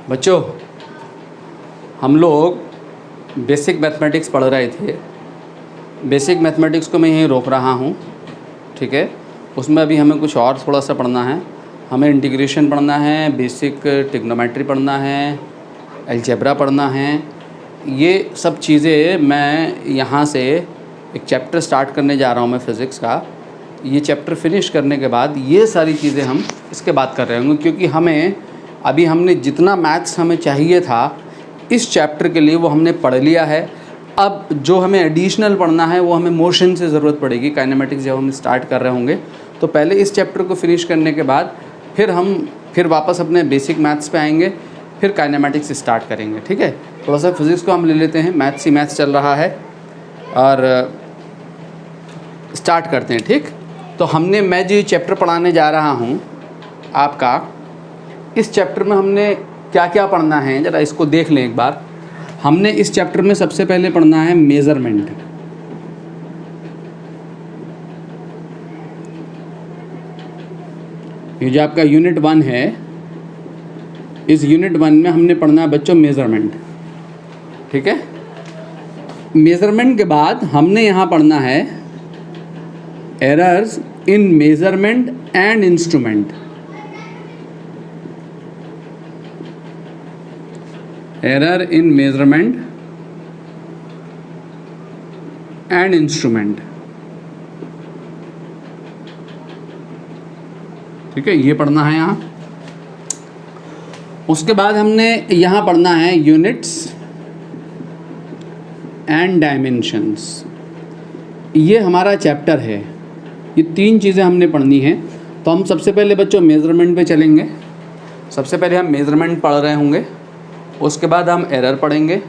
बच्चों, हम लोग बेसिक मैथमेटिक्स पढ़ रहे थे। बेसिक मैथमेटिक्स को मैं यहीं रोक रहा हूँ, ठीक है। उसमें अभी हमें कुछ और थोड़ा सा पढ़ना है। हमें इंटीग्रेशन पढ़ना है, बेसिक ट्रिग्नोमेट्री पढ़ना है, अलजेब्रा पढ़ना है। ये सब चीज़ें मैं यहाँ से एक चैप्टर स्टार्ट करने जा रहा हूँ मैं फ़िज़िक्स का। ये चैप्टर फिनिश करने के बाद ये सारी चीज़ें हम इसके बाद कर रहे होंगे, क्योंकि हमें अभी हमने जितना मैथ्स हमें चाहिए था इस चैप्टर के लिए वो हमने पढ़ लिया है। अब जो हमें एडिशनल पढ़ना है वो हमें मोशन से ज़रूरत पड़ेगी। काइनेमेटिक्स जब हम स्टार्ट कर रहे होंगे तो पहले इस चैप्टर को फिनिश करने के बाद फिर वापस अपने बेसिक मैथ्स पे आएंगे, फिर काइनेमेटिक्स स्टार्ट करेंगे, ठीक है। थोड़ा सा फिज़िक्स को हम ले लेते हैं, मैथ्स ही मैथ्स चल रहा है और स्टार्ट करते हैं, ठीक। तो मैं जो चैप्टर पढ़ाने जा रहा हूँ आपका, इस चैप्टर में हमने क्या क्या पढ़ना है ज़रा इसको देख लें एक बार। हमने इस चैप्टर में सबसे पहले पढ़ना है मेज़रमेंट। ये जो आपका यूनिट 1 है, इस यूनिट 1 में हमने पढ़ना है बच्चों मेज़रमेंट, ठीक है। मेज़रमेंट के बाद हमने यहाँ पढ़ना है errors in measurement and instrument. Error in measurement and instrument, ठीक है, ये पढ़ना है यहाँ। उसके बाद हमने यहाँ पढ़ना है यूनिट्स एंड डायमेंशंस। ये हमारा चैप्टर है। ये 3 चीज़ें हमने पढ़नी हैं। तो हम सबसे पहले बच्चों मेज़रमेंट पे चलेंगे। सबसे पहले हम मेज़रमेंट पढ़ रहे होंगे, उसके बाद हम एरर पढ़ेंगे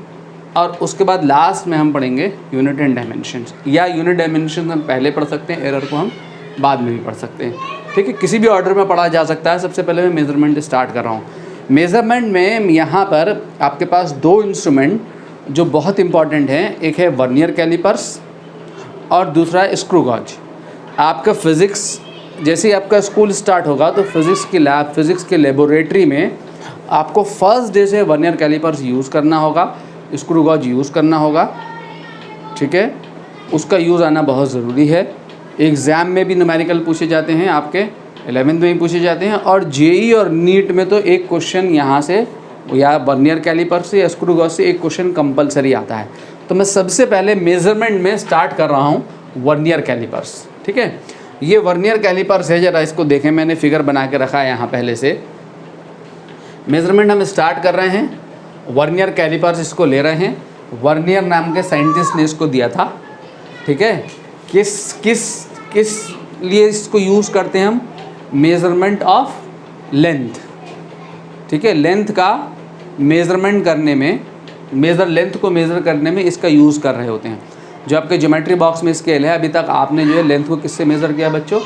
और उसके बाद लास्ट में हम पढ़ेंगे यूनिट एंड डायमेंशंस। या यूनिट डायमेंशन हम पहले पढ़ सकते हैं, एरर को हम बाद में भी पढ़ सकते हैं, ठीक है। किसी भी ऑर्डर में पढ़ा जा सकता है। सबसे पहले मैं मेज़रमेंट स्टार्ट कर रहा हूँ। मेज़रमेंट में यहाँ पर आपके पास 2 इंस्ट्रूमेंट जो बहुत इंपॉर्टेंट हैं, एक है वर्नियर कैलिपर्स और दूसरा है स्क्रू गॉज। आपका फ़िज़िक्स जैसे ही आपका स्कूल स्टार्ट होगा तो फ़िज़िक्स की लेबोरेटरी में आपको फर्स्ट डे से वर्नियर कैलिपर्स यूज़ करना होगा, स्क्रू गॉज यूज़ करना होगा, ठीक है। उसका यूज़ आना बहुत ज़रूरी है। एग्ज़ाम में भी न्यूमेरिकल पूछे जाते हैं, आपके 11th में भी पूछे जाते हैं, और जेई और नीट में तो एक क्वेश्चन यहाँ से या वर्नियर कैलिपर से या स्क्रू गॉज से एक क्वेश्चन कंपलसरी आता है। तो मैं सबसे पहले मेज़रमेंट में स्टार्ट कर रहा हूँ वर्नियर कैलिपर्स, ठीक है। ये वर्नियर कैलिपर्स है, ज़रा इसको देखें, मैंने फिगर बना के रखा है यहाँ पहले से। मेज़रमेंट हम स्टार्ट कर रहे हैं, वर्नियर कैलिपर्स इसको ले रहे हैं। वर्नियर नाम के साइंटिस्ट ने इसको दिया था, ठीक है। किस लिए इसको यूज़ करते हैं हम? मेज़रमेंट ऑफ लेंथ, ठीक है। लेंथ का मेज़रमेंट करने में, लेंथ को मेज़र करने में इसका यूज़ कर रहे होते हैं। जो आपके ज्योमेट्री बॉक्स में स्केल है, अभी तक आपने जो है लेंथ को किससे मेज़र किया बच्चों?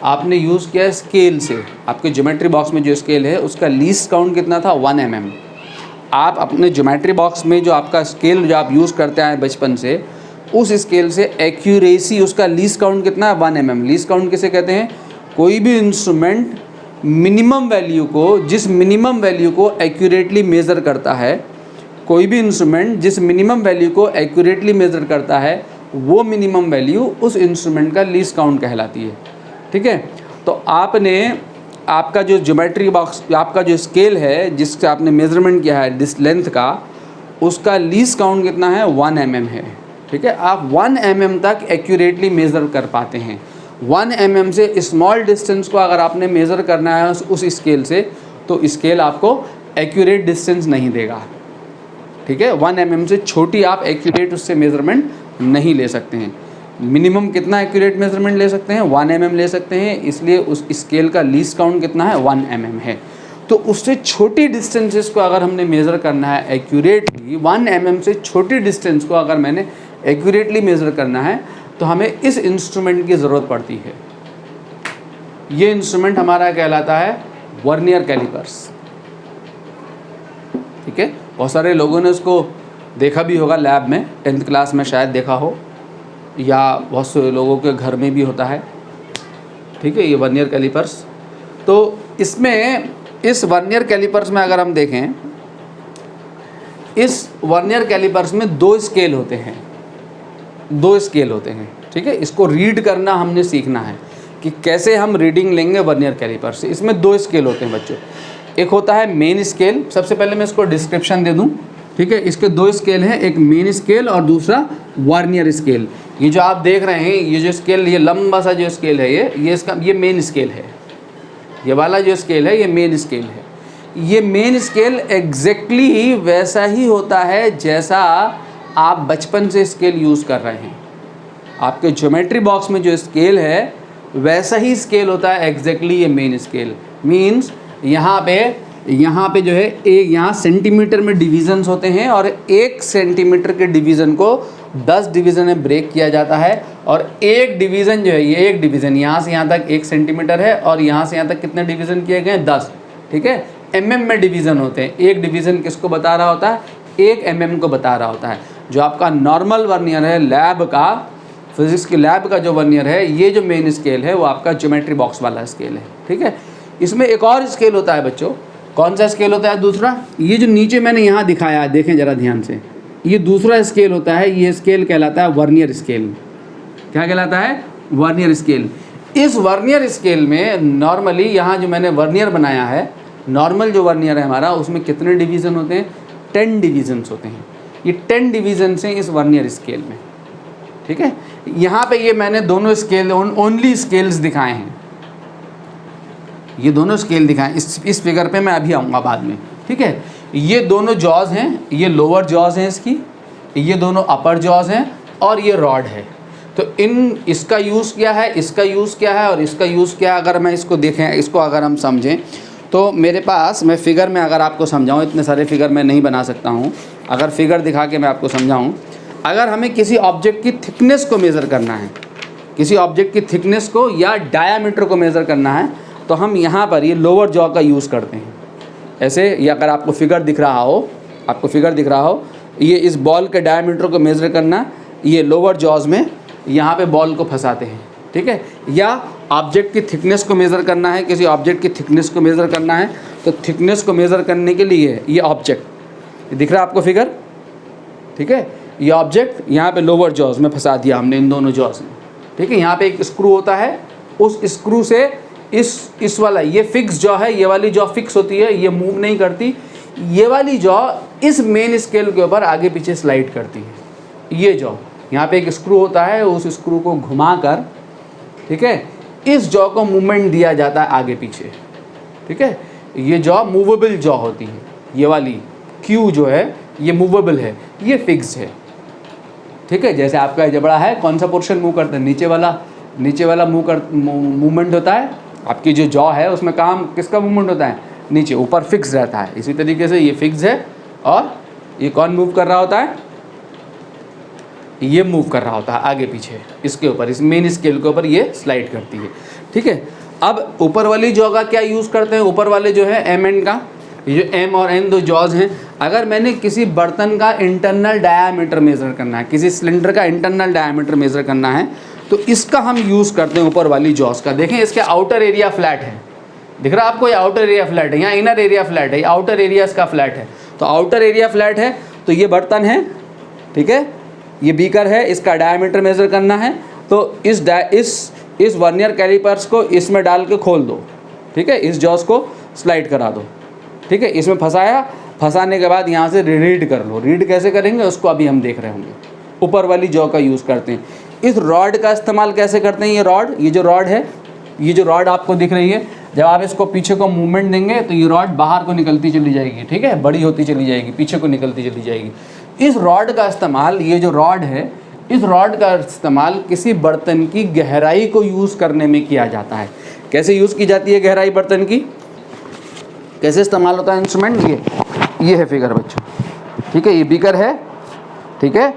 आपने यूज़ किया स्केल से। आपके ज्योमेट्री बॉक्स में जो स्केल है उसका लीस्ट काउंट कितना था? 1 mm। आप अपने ज्योमेट्री बॉक्स में जो आपका स्केल जो आप यूज़ करते आए बचपन से, उस स्केल से एक्यूरेसी उसका लीस्ट काउंट कितना है? 1 mm। लीस्ट काउंट किसे कहते हैं? कोई भी इंस्ट्रूमेंट मिनिमम वैल्यू को, जिस मिनिमम वैल्यू को एक्यूरेटली मेज़र करता है, कोई भी इंस्ट्रूमेंट जिस मिनिमम वैल्यू को एक्यूरेटली मेज़र करता है, वो मिनिमम वैल्यू उस इंस्ट्रूमेंट का लीस्ट काउंट कहलाती है, ठीक है। तो आपका जो ज्योमेट्री बॉक्स, आपका जो स्केल है जिससे आपने मेज़रमेंट किया है डिस लेंथ का, उसका लीस्ट काउंट कितना है? 1 mm है, ठीक है। आप 1 mm तक एक्यूरेटली मेज़र कर पाते हैं। 1 mm से स्मॉल डिस्टेंस को अगर आपने मेज़र करना है उस स्केल से, तो स्केल आपको एक्यूरेट डिस्टेंस नहीं देगा, ठीक है। 1 mm से छोटी आप एक्यूरेट उससे मेज़रमेंट नहीं ले सकते हैं। मिनिमम कितना एक्यूरेट मेज़रमेंट ले सकते हैं? 1 mm ले सकते हैं, इसलिए उस स्केल का लीस्ट काउंट कितना है? 1 mm है। तो उससे छोटी डिस्टेंसेस को अगर हमने मेज़र करना है एक्यूरेटली, 1 mm से छोटी डिस्टेंस को अगर मैंने एक्यूरेटली मेज़र करना है, तो हमें इस इंस्ट्रूमेंट की ज़रूरत पड़ती है। ये इंस्ट्रूमेंट हमारा कहलाता है वर्नियर कैलिपर्स, ठीक है। बहुत सारे लोगों ने उसको देखा भी होगा लैब में, 10th क्लास में शायद देखा हो, या बहुत से लोगों के घर में भी होता है, ठीक है। ये वर्नियर कैलिपर्स। तो इसमें इस वर्नियर कैलिपर्स में अगर हम देखें इस वर्नियर कैलिपर्स में 2 स्केल होते हैं, 2 स्केल होते हैं, ठीक है। इसको रीड करना हमने सीखना है कि कैसे हम रीडिंग लेंगे वर्नियर कैलिपर से। इसमें 2 स्केल होते हैं बच्चों, एक होता है मेन स्केल। सबसे पहले मैं इसको डिस्क्रिप्शन दे दूं, ठीक है। इसके 2 स्केल हैं, एक मेन स्केल और दूसरा वर्नियर स्केल। ये जो आप देख रहे हैं, ये जो स्केल, ये लंबा सा जो स्केल है, ये मेन स्केल है। ये वाला जो स्केल है ये मेन स्केल है। ये मेन स्केल एग्जैक्टली वैसा ही होता है जैसा आप बचपन से स्केल यूज़ कर रहे हैं। आपके ज्योमेट्री बॉक्स में जो स्केल है वैसा ही स्केल होता है एग्जैक्टली ये मेन स्केल। मीन्स यहाँ पे जो है एक यहाँ सेंटीमीटर में डिवीजन्स होते हैं और 1 सेंटीमीटर के डिवीज़न को 10 डिवीज़न में ब्रेक किया जाता है। और एक डिवीज़न जो है, ये एक डिवीज़न यहाँ से यहाँ तक 1 सेंटीमीटर है और यहाँ से यहाँ तक कितने डिवीज़न किए गए हैं? 10, ठीक है। mm में डिवीज़न होते हैं। एक डिवीज़न किसको बता रहा होता है? 1 mm को बता रहा होता है। जो आपका नॉर्मल वर्नियर है, लैब का, फिजिक्स की लैब का जो वर्नियर है, ये जो मेन स्केल है वो आपका ज्योमेट्री बॉक्स वाला स्केल है, ठीक है। इसमें एक और स्केल होता है बच्चों। कौन सा स्केल होता है? दूसरा। ये जो नीचे मैंने यहाँ दिखाया है, देखें ज़रा ध्यान से, ये दूसरा स्केल होता है। ये स्केल कहलाता है वर्नियर स्केल। क्या कहलाता है? Vernier scale. इस वर्नियर स्केल में नॉर्मली यहाँ जो मैंने वर्नियर बनाया है, नॉर्मल जो वर्नियर है हमारा, उसमें कितने डिवीज़न होते हैं? 10 डिवीजन्स होते हैं। ये 10 डिवीजन्स हैं इस वर्नियर स्केल में, ठीक है। यहाँ पे ये मैंने दोनों स्केल ओनली स्केल्स दिखाए हैं, ये दोनों स्केल दिखाएं। इस फिगर पे मैं अभी आऊँगा बाद में, ठीक है। ये दोनों जॉज हैं, ये लोअर जॉज हैं इसकी, ये दोनों अपर जॉज हैं और ये रॉड है। तो इसका यूज़ क्या है, इसका यूज़ क्या है और इसका यूज़ क्या है? अगर मैं इसको देखें, इसको अगर हम समझें तो मेरे पास, मैं फ़िगर में अगर आपको समझाऊँ, इतने सारे फिगर मैं नहीं बना सकता हूँ, अगर फिगर दिखा के मैं आपको समझाऊँ, अगर हमें किसी ऑब्जेक्ट की थिकनेस को मेज़र करना है, किसी ऑब्जेक्ट की थिकनेस को या डायामीटर को मेज़र करना है, तो हम यहाँ पर ये लोअर जॉ का यूज़ करते हैं। ऐसे, ये अगर आपको फिगर दिख रहा हो, ये इस बॉल के डायामीटर को मेज़र करना, ये लोअर जॉज में यहाँ पे बॉल को फंसाते हैं, ठीक है। या ऑब्जेक्ट की थिकनेस को मेज़र करना है, किसी ऑब्जेक्ट की थिकनेस को मेज़र करना है, तो थिकनेस को मेज़र करने के लिए ये ऑब्जेक्ट दिख रहा है आपको फिगर, ठीक है। ये ऑब्जेक्ट यहाँ पे लोअर जॉज में फंसा दिया हमने, इन दोनों जॉज में, ठीक है। यहाँ पे एक स्क्रू होता है, उस स्क्रू से इस वाला, ये फिक्स जॉ है, ये वाली जॉ फिक्स होती है, ये मूव नहीं करती। ये वाली जॉ इस मेन स्केल के ऊपर आगे पीछे स्लाइड करती है। ये जॉ, यहाँ पे एक स्क्रू होता है, उस स्क्रू को घुमाकर, ठीक है, इस जॉ को मूवमेंट दिया जाता है आगे पीछे, ठीक है। ये जॉ मूवेबल जॉ होती है। ये वाली क्यू जो है ये मूवेबल है, ये फिक्स है, ठीक है। जैसे आपका जबड़ा है, कौन सा पोर्शन मूव करता है? नीचे वाला मूवमेंट होता है। आपकी जो जॉ है उसमें काम किसका मूवमेंट होता है? नीचे। ऊपर फिक्स रहता है। इसी तरीके से ये फिक्स है और ये कौन मूव कर रहा होता है? ये मूव कर रहा होता है आगे पीछे, इसके ऊपर, इस मेन स्केल के ऊपर ये स्लाइड करती है, ठीक है। अब ऊपर वाली जॉ का क्या यूज़ करते हैं? ऊपर वाले जो है एम एन का, ये जो एम और एन 2 जॉज हैं, अगर मैंने किसी बर्तन का इंटरनल डायामीटर मेज़र करना है, किसी सिलेंडर का इंटरनल डायामीटर मेज़र करना है, तो इसका हम यूज़ करते हैं ऊपर वाली जॉज का। देखें, इसके आउटर एरिया फ्लैट है, दिख रहा है आपको? ये आउटर एरिया फ्लैट है, यहाँ इनर एरिया फ्लैट है, आउटर एरिया इसका फ्लैट है। तो आउटर एरिया फ्लैट है, तो ये बर्तन है, ठीक है, ये बीकर है, इसका डायामीटर मेज़र करना है, तो इस वर्नियर कैलिपर्स को इसमें डाल के खोल दो, ठीक है, इस जॉज को स्लाइड करा दो, ठीक है, इसमें फंसाने के बाद यहाँ से रीड कर लो। रीड कैसे करेंगे उसको अभी हम देख रहे होंगे। ऊपर वाली जॉ का यूज़ करते हैं। इस रॉड का इस्तेमाल कैसे करते हैं? ये जो रॉड है, ये जो रॉड आपको दिख रही है, जब आप इसको पीछे को मूवमेंट देंगे तो ये रॉड बाहर को निकलती चली जाएगी, ठीक है, बड़ी होती चली जाएगी, पीछे को निकलती चली जाएगी। इस रॉड का इस्तेमाल, ये जो रॉड है, इस रॉड का इस्तेमाल किसी बर्तन की गहराई को यूज़ करने में किया जाता है। कैसे यूज़ की जाती है गहराई बर्तन की? कैसे इस्तेमाल होता है इंस्ट्रूमेंट? ये है फिगर बच्चों, ठीक है। ये बीकर है, ठीक है,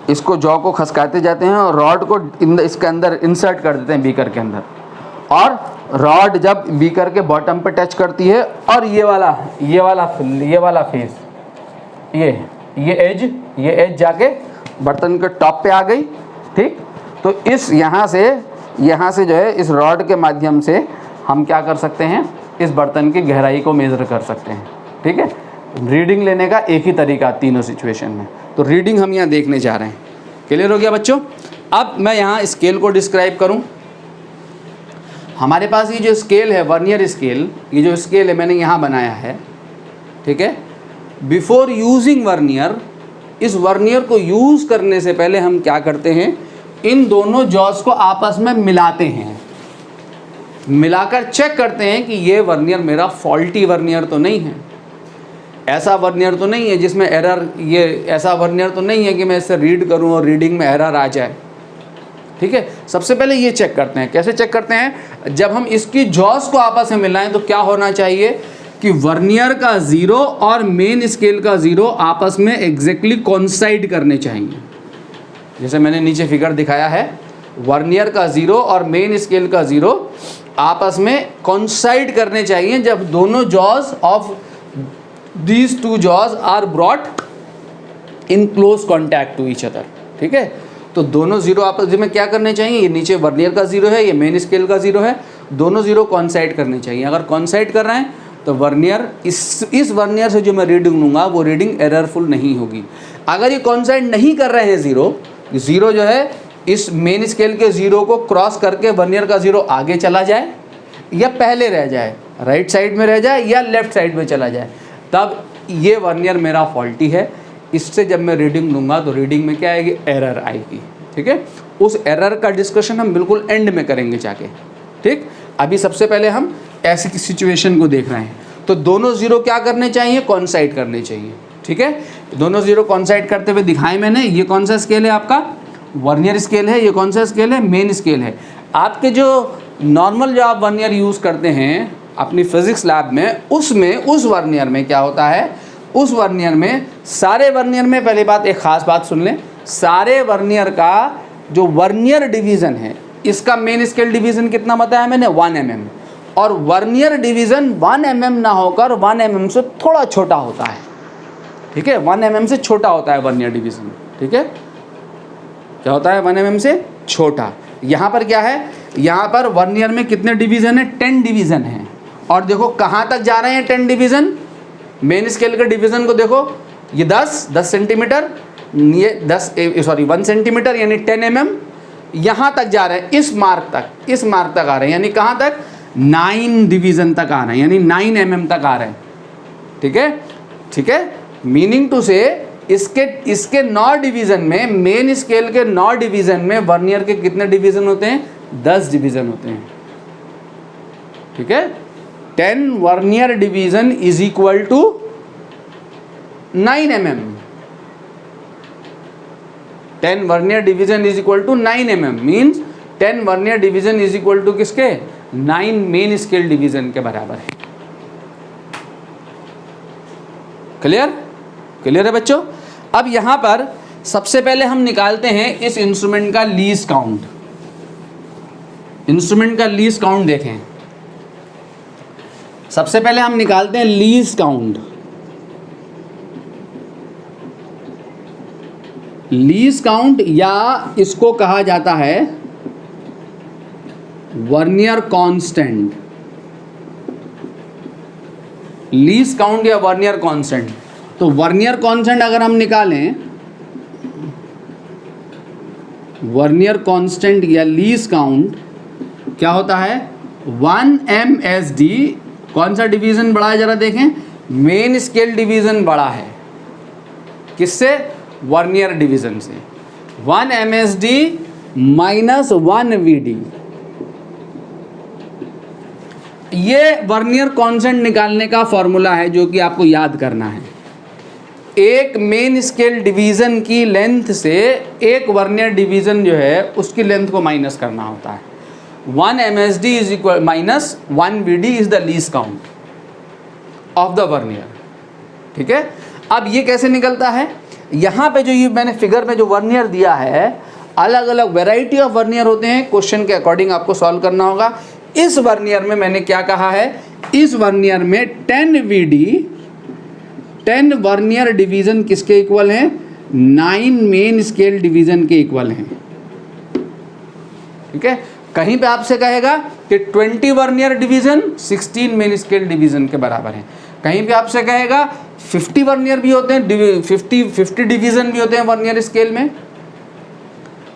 इसको जॉ को खसकाते जाते हैं और रॉड को इसके अंदर इंसर्ट कर देते हैं बीकर के अंदर, और रॉड जब बीकर के बॉटम पे टच करती है और ये वाला फेस, ये एज जाके बर्तन के टॉप पे आ गई, ठीक। तो यहाँ से जो है, इस रॉड के माध्यम से हम क्या कर सकते हैं? इस बर्तन की गहराई को मेज़र कर सकते हैं, ठीक है। रीडिंग लेने का एक ही तरीका तीनों सिचुएशन में। तो रीडिंग हम यहाँ देखने जा रहे हैं। क्लियर हो गया बच्चों? अब मैं यहाँ स्केल को डिस्क्राइब करूँ। हमारे पास ये जो स्केल है, वर्नियर स्केल, ये जो स्केल है मैंने यहाँ बनाया है, ठीक है। बिफोर यूजिंग वर्नियर, इस वर्नियर को यूज़ करने से पहले हम क्या करते हैं, इन दोनों जॉस को आपस में मिलाते हैं, मिलाकर चेक करते हैं कि ये वर्नियर मेरा फॉल्टी वर्नियर तो नहीं है, ऐसा वर्नियर तो नहीं है जिसमें एरर, ये ऐसा वर्नियर तो नहीं है कि मैं इससे रीड करूं और रीडिंग में एरर आ जाए। ठीक है, सबसे पहले ये चेक करते हैं। कैसे चेक करते हैं? जब हम इसकी जॉस को आपस में मिलाएं तो क्या होना चाहिए कि वर्नियर का 0 और मेन स्केल का 0 आपस में एग्जैक्टली कोइंसाइड करने चाहिए। जैसे मैंने नीचे फिगर दिखाया है, वर्नियर का 0 और मेन स्केल का 0 आपस में कोइंसाइड करने चाहिए जब दोनों jaws of these two jaws are brought in close contact to each other. ठीक है, तो दोनों 0 आपस में क्या करने चाहिए, ये नीचे वर्नियर का 0 है, ये मेन स्केल का 0 है, दोनों 0 कोइंसाइड करने चाहिए। अगर कोइंसाइड कर रहे हैं तो वर्नियर, इस वर्नियर से जो मैं रीडिंग लूँगा वो रीडिंग एररफुल नहीं होगी। अगर ये कोइंसाइड नहीं कर रहे हैं, 0 जो है इस मेन स्केल के 0 को क्रॉस करके वर्नियर का 0 आगे चला जाए या पहले रह जाए, राइट साइड में रह जाए या लेफ्ट साइड में चला जाए, तब ये वर्नियर मेरा फॉल्टी है। इससे जब मैं रीडिंग लूँगा तो रीडिंग में क्या आएगी, एरर आएगी। ठीक है, उस एरर का डिस्कशन हम बिल्कुल एंड में करेंगे जाके। ठीक, अभी सबसे पहले हम ऐसी की सिचुएशन को देख रहे हैं। तो दोनों 0 क्या करने चाहिए, कोइंसाइड करने चाहिए। ठीक है, दोनों 0 कोइंसाइड करते हुए दिखाए मैंने। ये कौन सा स्केल है आपका, वर्नियर स्केल है। ये कौन सा स्केल है, मेन स्केल है। आपके जो नॉर्मल जो आप वर्नियर यूज़ करते हैं अपनी फिजिक्स लैब में, उसमें उस वर्नियर में क्या होता है, उस वर्नियर में, सारे वर्नियर में, पहली बात एक ख़ास बात सुन लें, सारे वर्नियर का जो वर्नियर डिवीज़न है, इसका मेन स्केल डिवीज़न कितना बताया मैंने, 1 mm, और वर्नियर डिवीज़न 1 mm ना होकर 1 mm से थोड़ा छोटा होता है। ठीक है, 1 mm से छोटा होता है वर्नियर डिवीज़न। ठीक है, क्या होता है, 1 mm से छोटा। यहाँ पर क्या है, यहाँ पर वर्नियर में कितने डिवीज़न है, 10 डिवीज़न है। और देखो कहाँ तक जा रहे हैं 10 डिवीज़न, मेन स्केल के डिवीज़न को देखो, ये 10 सेंटीमीटर, ये 1 सेंटीमीटर यानी 10 mm, यहाँ तक जा रहे हैं, इस मार्क तक आ रहे हैं, यानी कहाँ तक, 9 डिवीज़न तक आ रहे हैं, यानी 9 mm तक आ रहे हैं। ठीक है, मीनिंग टू से इसके 9 डिवीज़न में, मेन स्केल के 9 डिवीज़न में वर्नियर के कितने डिवीज़न होते हैं, 10 डिवीज़न होते हैं। ठीक है, 10 vernier division is equal to 9 mm। 10 vernier division is equal to 9 mm means 10 vernier division is equal to किसके, 9 मेन स्केल डिवीज़न के बराबर है। क्लियर है बच्चों? अब यहाँ पर सबसे पहले हम निकालते हैं इस इंस्ट्रूमेंट का लीस्ट काउंट। इंस्ट्रूमेंट का लीस्ट काउंट देखें, सबसे पहले हम निकालते हैं लीस्ट काउंट। लीस्ट काउंट या इसको कहा जाता है वर्नियर कांस्टेंट। लीस्ट काउंट या वर्नियर कांस्टेंट। तो वर्नियर कांस्टेंट अगर हम निकालें, वर्नियर कांस्टेंट या लीस्ट काउंट क्या होता है, 1 MSD। कौन सा डिवीज़न बड़ा है जरा देखें, मेन स्केल डिवीज़न बड़ा है, किससे, वर्नियर डिवीज़न से। 1 MSD माइनस 1 VD, ये वर्नियर कांस्टेंट निकालने का फॉर्मूला है जो कि आपको याद करना है। एक मेन स्केल डिवीज़न की लेंथ से एक वर्नियर डिवीज़न जो है उसकी लेंथ को माइनस करना होता है। 1 MSD is equal minus 1 VD is the least count of the vernier. ठीक है, अब ये कैसे निकलता है, यहाँ पे जो ये मैंने फिगर में जो वर्नियर दिया है, अलग अलग वैरायटी ऑफ वर्नियर होते हैं, क्वेश्चन के अकॉर्डिंग आपको सॉल्व करना होगा। इस वर्नियर में मैंने क्या कहा है, इस वर्नियर में 10 VD, 10 वर्नियर डिवीज़न किसके इक्वल हैं, 9 मेन स्केल डिवीज़न के इक्वल हैं। ठीक है, कहीं पे आपसे कहेगा कि 20 vernier division 16 main scale division के बराबर है, कहीं पे आपसे कहेगा 50 वर्नियर भी होते हैं, 50 डिवीज़न भी होते हैं वर्नियर स्केल में,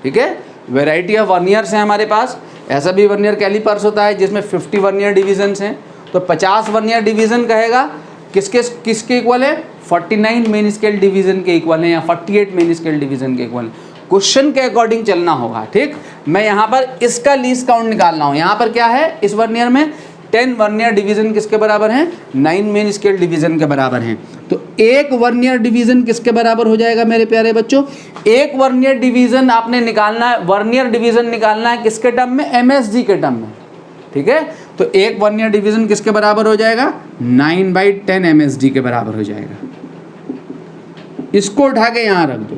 ठीक है। वैरायटी ऑफ वर्नियर्स हैं हमारे पास। ऐसा भी वर्नियर कैलिपर्स होता है जिसमें 50 वर्नियर डिवीजन्स हैं। तो 50 वर्नियर डिवीज़न कहेगा किसके इक्वल है? 49 मेन स्केल डिवीज़न के इक्वल है या 48 मेन स्केल डिवीज़न के इक्वल है। क्वेश्चन के अकॉर्डिंग चलना होगा, ठीक। मैं यहाँ पर इसका लीस्ट काउंट निकालना हूँ। यहाँ पर क्या है इस वर्नियर में? 10 वर्नियर डिवीज़न किसके बराबर हैं? 9 मेन स्केल डिवीज़न के बराबर हैं। तो एक वर्नियर डिवीज़न किसके बराबर हो जाएगा मेरे प्यारे बच्चों? एक वर्नियर डिवीज़न आपने निकालना है, वर्नियर डिवीज़न निकालना है किसके टर्म में? MSD के टर्म में, ठीक है। तो एक वर्नियर डिवीज़न किसके बराबर हो जाएगा? 9/10 MSD के बराबर हो जाएगा। इसको उठा के यहाँ रख दो,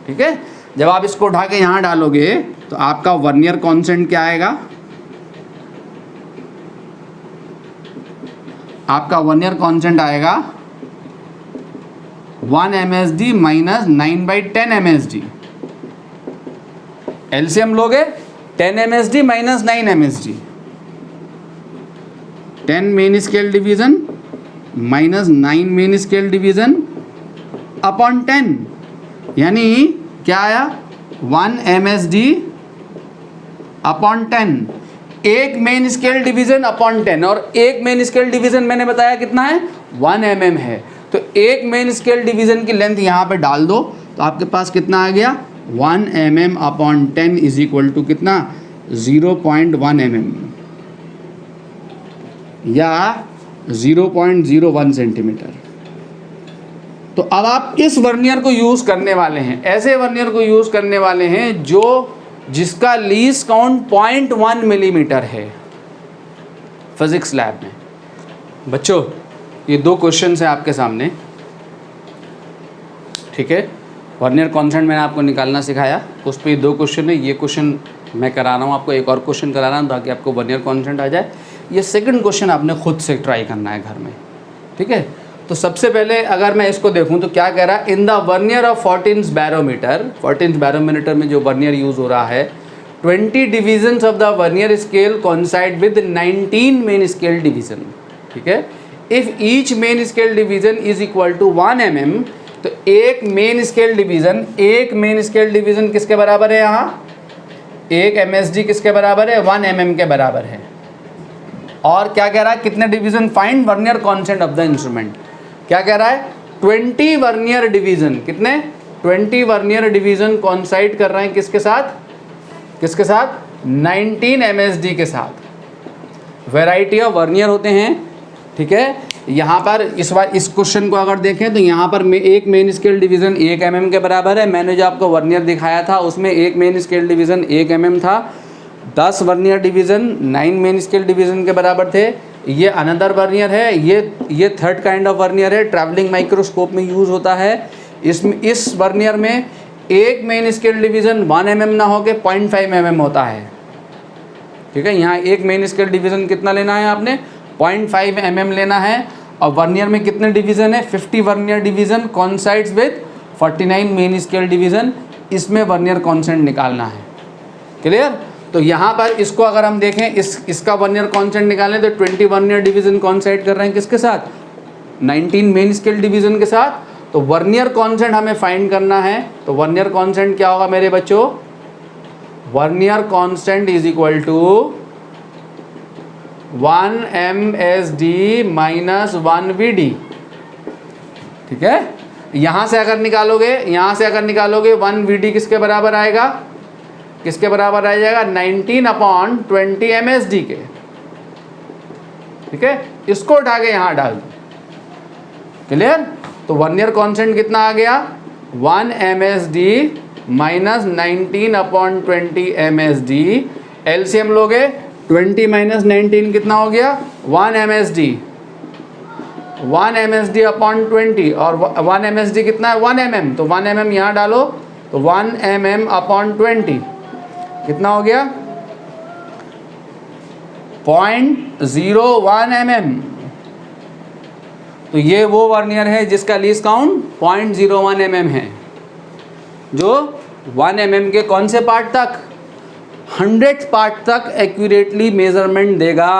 ठीक है। जब आप इसको उठा के यहाँ डालोगे तो आपका वर्नियर कांस्टेंट क्या आएगा? आपका वर्नियर कांस्टेंट आएगा 1 MSD माइनस 9/10 MSD। एलसीएम लोगे 10 MSD minus 9 MSD, 10 main scale division minus 9 main scale division upon 10, यानी क्या आया? 1 MSD अपॉन 10, एक मेन स्केल डिवीजन अपॉन 10। और एक मेन स्केल डिवीजन मैंने बताया कितना है? 1 mm है। तो एक मेन स्केल डिवीजन की लेंथ यहाँ पे डाल दो तो आपके पास कितना आ गया? 1 mm upon 10 is equal to कितना? 0.1 mm या 0.01 सेंटीमीटर। तो अब आप इस वर्नियर को यूज़ करने वाले हैं, ऐसे वर्नियर को यूज़ करने वाले हैं जिसका लीस्ट काउंट 0.1 मिलीमीटर है फिजिक्स लैब में। बच्चों ये 2 क्वेश्चन है आपके सामने, ठीक है। वर्नियर कांस्टेंट मैंने आपको निकालना सिखाया, उस पर 2 क्वेश्चन है। ये क्वेश्चन मैं करा रहा हूँ आपको, एक और क्वेश्चन करा रहा हूँ ताकि आपको वर्नियर कांस्टेंट आ जाए। ये सेकंड क्वेश्चन आपने खुद से ट्राई करना है घर में, ठीक है। तो सबसे पहले अगर मैं इसको देखूं तो क्या कह रहा है? In the vernier of 14 barometer, 14 barometer में जो वर्नियर यूज़ हो रहा है, 20 divisions of the vernier scale coincide with 19 main scale division, ठीक है। If each main scale division is equal to 1 mm, तो एक मेन स्केल डिवीजन किसके बराबर है? यहाँ एक MSD किसके बराबर है? 1 mm के बराबर है। और क्या कह रहा है? कितने division? Find vernier constant of the instrument. क्या कह रहा है? 20 वर्नियर डिवीजन। कितने? 20 वर्नियर डिवीजन कॉन्साइड कर रहे हैं किसके साथ? 19 MSD के साथ। वैरायटी ऑफ वर्नियर होते हैं, ठीक है। यहाँ पर इस क्वेश्चन को अगर देखें तो यहाँ पर एक मेन स्केल डिवीज़न 1 mm के बराबर है। मैंने जो आपको वर्नियर दिखाया था उसमें एक मेन स्केल डिवीज़न 1 mm था। 10 vernier division 9 main scale division के बराबर थे। ये अनदर वर्नियर है, ये थर्ड काइंड ऑफ वर्नियर है, ट्रैवलिंग माइक्रोस्कोप में यूज़ होता है। इस वर्नियर में एक मेन स्केल डिवीज़न 1 mm ना होके 0.5 mm होता है, ठीक है। यहाँ एक मेन स्केल डिवीज़न कितना लेना है आपने? 0.5 mm लेना है। और वर्नियर में कितने डिवीज़न है? 50 vernier division coincides with 49 main scale division. इसमें वर्नियर कांस्टेंट निकालना है, क्लियर। तो यहाँ पर इसको अगर हम देखें, इसका वर्नियर कांस्टेंट निकालें तो 20 वर्नियर डिवीज़न कॉन्साइड कर रहे हैं किसके साथ? 19 मेन स्केल डिवीज़न के साथ। तो वर्नियर कांस्टेंट हमें फाइंड करना है। तो वर्नियर कांस्टेंट क्या होगा मेरे बच्चों? Vernier constant is equal to 1 MSD minus 1 VD, ठीक है। यहाँ से अगर निकालोगे 1 VD किसके बराबर आएगा? किसके बराबर आ जाएगा? 19/20 MSD के, ठीक है। इसको उठा के यहाँ डाल दो, क्लियर। तो वर्नियर कांस्टेंट कितना आ गया? 1 MSD माइनस 19/20 MSD। एलसीएम लोगे 20 माइनस 19 कितना हो गया? 1 MSD। 1 MSD अपॉन 20 और 1 MSD कितना है? 1 mm। तो 1 mm यहाँ डालो तो 1 mm अपॉन 20 कितना हो गया? 0.01 mm। तो ये वो वर्नियर है जिसका लीस्ट काउंट 0.01 mm है, जो 1 mm के कौन से पार्ट तक? 100th पार्ट तक एक्यूरेटली मेजरमेंट देगा।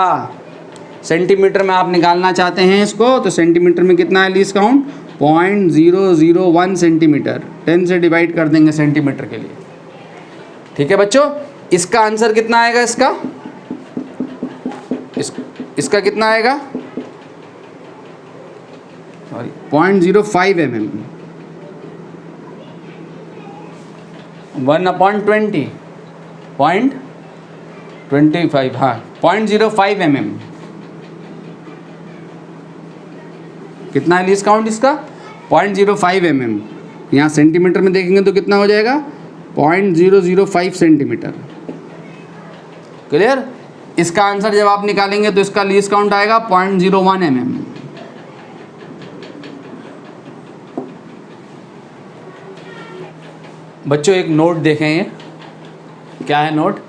सेंटीमीटर में आप निकालना चाहते हैं इसको, तो सेंटीमीटर में कितना है लीस्ट काउंट? 0.001 सेंटीमीटर। 10 से डिवाइड कर देंगे सेंटीमीटर के लिए। ठीक है बच्चों, इसका आंसर कितना आएगा? इसका कितना आएगा? 0.05 mm। 1/20 0.25, हाँ 0.05 mm। कितना है लीस्ट काउंट इसका? 0.05 mm। यहाँ सेंटीमीटर में देखेंगे तो कितना हो जाएगा? 0.005 सेंटीमीटर। क्लियर? इसका आंसर जब आप निकालेंगे तो इसका लीस्ट काउंट आएगा 0.01 mm। बच्चों एक नोट देखें, ये क्या है नोट?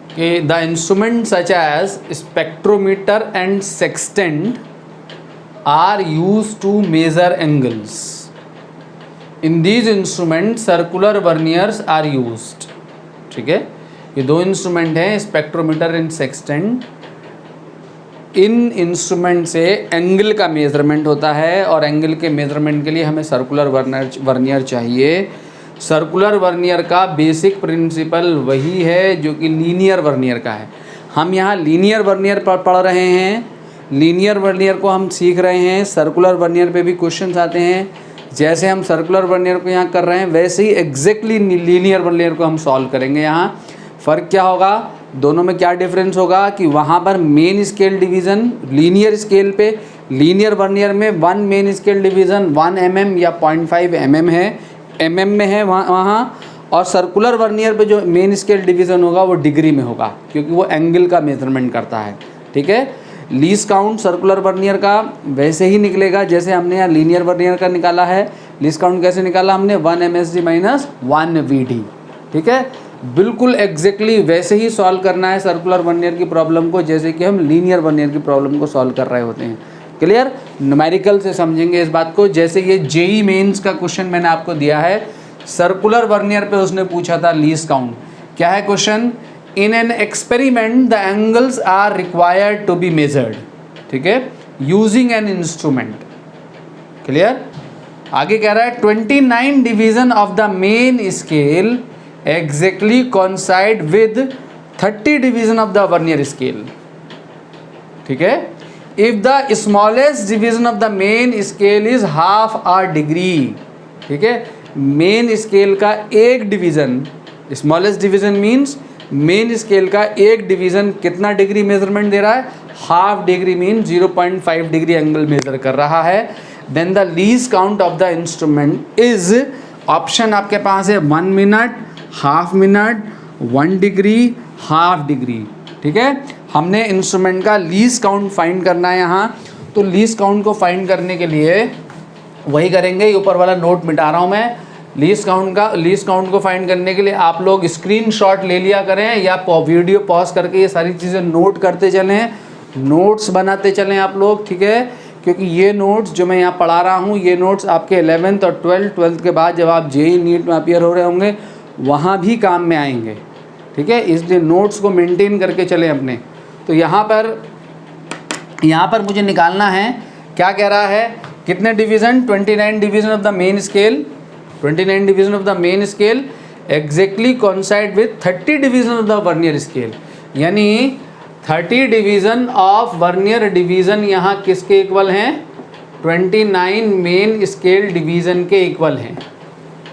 कि the instrument such as spectrometer and sextant are used to measure angles. In these instruments circular verniers are used. ठीक है, ये दो इंस्ट्रूमेंट हैं, spectrometer and sextant. In instrument से एंगल का मेजरमेंट होता है और एंगल के मेजरमेंट के लिए हमें सर्कुलर वर्नियर चाहिए। सर्कुलर वर्नियर का बेसिक प्रिंसिपल वही है जो कि लीनियर वर्नियर का है। हम यहाँ लीनियर वर्नियर पढ़ रहे हैं, लीनियर वर्नियर को हम सीख रहे हैं। सर्कुलर वर्नियर पे भी क्वेश्चंस आते हैं। जैसे हम सर्कुलर वर्नियर को यहाँ कर रहे हैं वैसे ही एग्जैक्टली लीनियर वर्नियर को हम सॉल्व करेंगे। यहाँ फ़र्क क्या होगा, दोनों में क्या डिफरेंस होगा कि वहाँ पर main scale division linear scale पे, लीनियर वर्नियर में 1 मेन स्केल डिवीज़न 1 mm या 0.5 mm है, mm में है वहाँ। और सर्कुलर वर्नियर पे जो मेन स्केल डिवीज़न होगा वो डिग्री में होगा, क्योंकि वो एंगल का मेजरमेंट करता है। ठीक है, लीस्ट काउंट सर्कुलर वर्नियर का वैसे ही निकलेगा जैसे हमने यहाँ लीनियर वर्नियर का निकाला है। लीस्ट काउंट कैसे निकाला हमने? 1 MSD माइनस 1 VD। ठीक है, बिल्कुल एग्जैक्टली वैसे ही सॉल्व करना है सर्कुलर वर्नियर की प्रॉब्लम को जैसे कि हम लीनियर वर्नियर की प्रॉब्लम को सॉल्व कर रहे होते हैं। क्लियर? न्यूमेरिकल से समझेंगे इस बात को। जैसे ये जेई मेंस का क्वेश्चन मैंने आपको दिया है, सर्कुलर वर्नियर पे उसने पूछा था लीस्ट काउंट। क्या है question? In an experiment the angles are required to be measured, ठीक है, using an instrument। क्लियर? आगे कह रहा है 29 division of the main scale exactly coincide with 30 division of the vernier scale। ठीक है, if the smallest division of the main scale is half a degree। ठीक है, मेन स्केल का एक division, smallest division means main scale का एक division कितना degree measurement दे रहा है? Half degree mean 0.5 degree angle measure कर रहा है। Then the least count of the instrument is, option आपके पास है 1 minute, half minute, 1 degree, half degree. ठीक है, हमने इंस्ट्रूमेंट का लीस्ट काउंट फाइंड करना है यहाँ। तो लीस्ट काउंट को फाइंड करने के लिए वही करेंगे, ऊपर वाला नोट मिटा रहा हूँ मैं। लीस्ट काउंट को फाइंड करने के लिए आप लोग स्क्रीनशॉट ले लिया करें या वीडियो पॉज करके ये सारी चीज़ें नोट करते चलें, नोट्स बनाते चलें आप लोग। ठीक है, क्योंकि ये नोट्स जो मैं यहाँ पढ़ा रहा हूँ ये नोट्स आपके 11th और 12th के बाद जब आप जेई नीट में अपीयर हो रहे होंगे वहाँ भी काम में आएंगे। ठीक है, इसलिए नोट्स को मेंटेन करके चलें अपने। तो यहाँ पर मुझे निकालना है, क्या कह रहा है, कितने division? 29 division of the main scale, 29 division of the main scale exactly coincide with 30 division of the vernier scale. यानी 30 डिवीज़न ऑफ वर्नियर डिवीज़न यहाँ किसके इक्वल हैं? 29 मेन स्केल डिवीज़न के इक्वल हैं।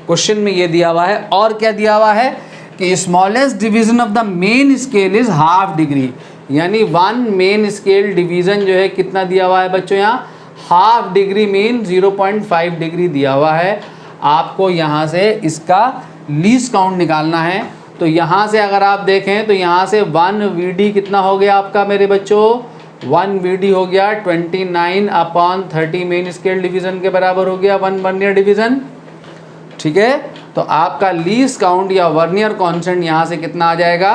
क्वेश्चन में ये दिया हुआ है। और क्या दिया हुआ है कि smallest division of the main scale is half degree. यानी 1 मेन स्केल डिवीज़न जो है कितना दिया हुआ है बच्चों? यहाँ हाफ डिग्री मीन 0.5 डिग्री दिया हुआ है। आपको यहाँ से इसका लीस्ट काउंट निकालना है। तो यहाँ से अगर आप देखें तो यहाँ से 1 VD कितना हो गया आपका मेरे बच्चों? 1 VD हो गया 29/30 मेन स्केल डिवीज़न के बराबर हो गया 1 वर्नियर डिवीज़न। ठीक है, तो आपका लीस्ट काउंट या वर्नियर कॉन्स्टेंट यहाँ से कितना आ जाएगा?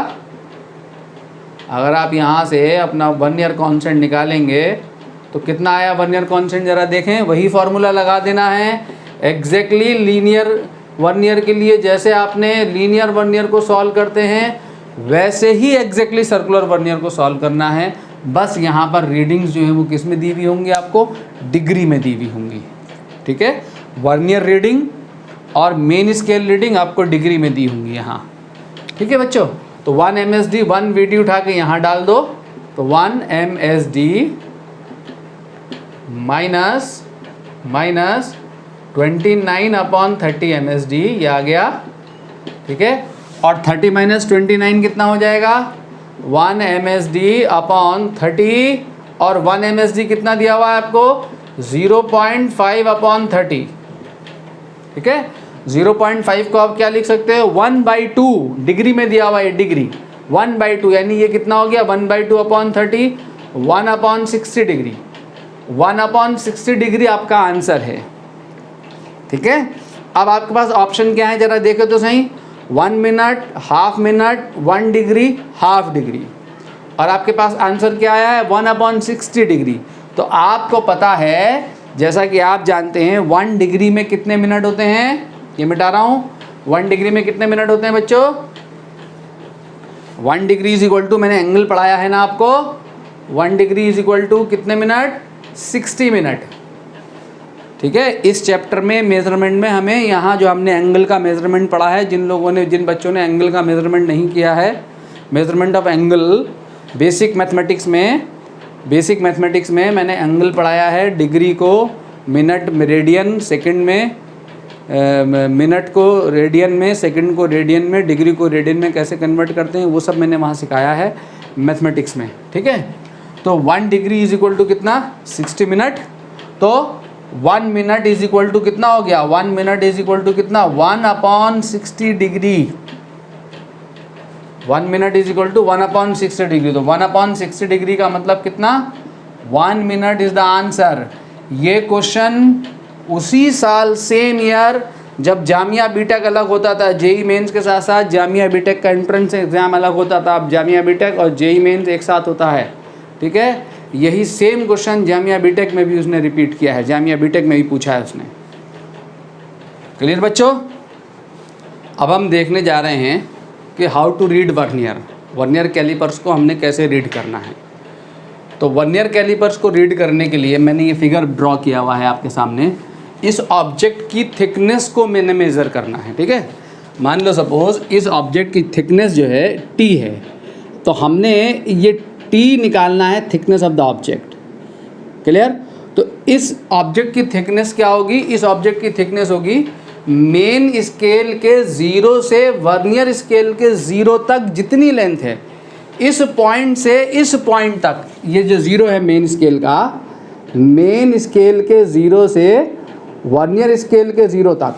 अगर आप यहाँ से अपना वर्नियर कॉन्स्टेंट निकालेंगे तो कितना आया वर्नियर कॉन्स्टेंट? ज़रा देखें, वही फार्मूला लगा देना है एग्जैक्टली लीनियर वर्नियर के लिए। जैसे आपने लीनियर वर्नियर को सॉल्व करते हैं वैसे ही एग्जैक्टली सर्कुलर वर्नियर को सॉल्व करना है। बस यहाँ पर रीडिंग्स जो है वो किस में दी हुई होंगी आपको, डिग्री में दी हुई होंगी। ठीक है, वर्नियर रीडिंग और मेन स्केल रीडिंग आपको डिग्री में दी होंगी यहाँ। ठीक है बच्चों, तो 1 MSD 1 VD उठा के यहाँ डाल दो, तो 1 MSD माइनस 29/30 MSD ये आ गया। ठीक है, और 30 - 29 कितना हो जाएगा, 1 MSD/30, और 1 MSD कितना दिया हुआ है आपको, 0.5/30। ठीक है, 0.5 को आप क्या लिख सकते हो, 1/2 डिग्री में दिया हुआ है, डिग्री 1/2, यानी ये कितना हो गया 1/2/30, 1/60 डिग्री। 1/60 डिग्री आपका आंसर है। ठीक है, अब आपके पास ऑप्शन क्या है जरा देखो तो सही, 1 minute, half minute, 1 degree, half degree, और आपके पास आंसर क्या आया है 1/60 डिग्री। तो आपको पता है, जैसा कि आप जानते हैं 1 डिग्री में कितने मिनट होते हैं, ये मिटा रहा हूँ, 1 डिग्री में कितने मिनट होते हैं बच्चों, 1 डिग्री इज इक्वल टू, मैंने एंगल पढ़ाया है ना आपको, 1 डिग्री इज इक्वल टू कितने मिनट, 60 मिनट। ठीक है, इस चैप्टर में मेजरमेंट में हमें यहाँ जो हमने एंगल का मेजरमेंट पढ़ा है, जिन बच्चों ने एंगल का मेजरमेंट नहीं किया है, measurement of angle basic mathematics में मैंने एंगल पढ़ाया है, डिग्री को मिनट में, रेडियन सेकंड में, मिनट को रेडियन में, सेकंड को रेडियन में, डिग्री को रेडियन में कैसे कन्वर्ट करते हैं, वो सब मैंने वहाँ सिखाया है मैथमेटिक्स में। ठीक है, तो 1 डिग्री इज इक्वल टू कितना, 60 मिनट, तो 1 मिनट इज इक्वल टू कितना हो गया, 1 मिनट इज इक्वल टू कितना, 1/60 degree. 1 minute is equal to 1/60 degree, तो 1/60 डिग्री का मतलब कितना, 1 मिनट इज द आंसर। ये क्वेश्चन उसी साल सेम ईयर जब जामिया बीटेक अलग होता था, जेई मेंस के साथ साथ जामिया बीटेक का एंट्रेंस एग्ज़ाम अलग होता था, अब जामिया बीटेक और जेई मेंस एक साथ होता है। ठीक है, यही सेम क्वेश्चन जामिया बीटेक में भी उसने रिपीट किया है, जामिया बीटेक में भी पूछा है उसने। क्लियर बच्चों, अब हम देखने जा रहे हैं कि how to read vernier calipers को हमने कैसे रीड करना है। तो वर्नियर कैलिपर्स को रीड करने के लिए मैंने ये फिगर ड्रॉ किया हुआ है आपके सामने। इस ऑब्जेक्ट की थिकनेस को मैंने मेज़र करना है। ठीक है, मान लो सपोज इस ऑब्जेक्ट की थिकनेस जो है t है, तो हमने ये t निकालना है, thickness of the object. Clear, तो इस ऑब्जेक्ट की थिकनेस क्या होगी, इस ऑब्जेक्ट की थिकनेस होगी मेन स्केल के 0 से वर्नियर स्केल के 0 तक जितनी लेंथ है, इस पॉइंट से इस पॉइंट तक, ये जो 0 है मेन स्केल का, मेन स्केल के 0 से वर्नियर स्केल के 0 तक,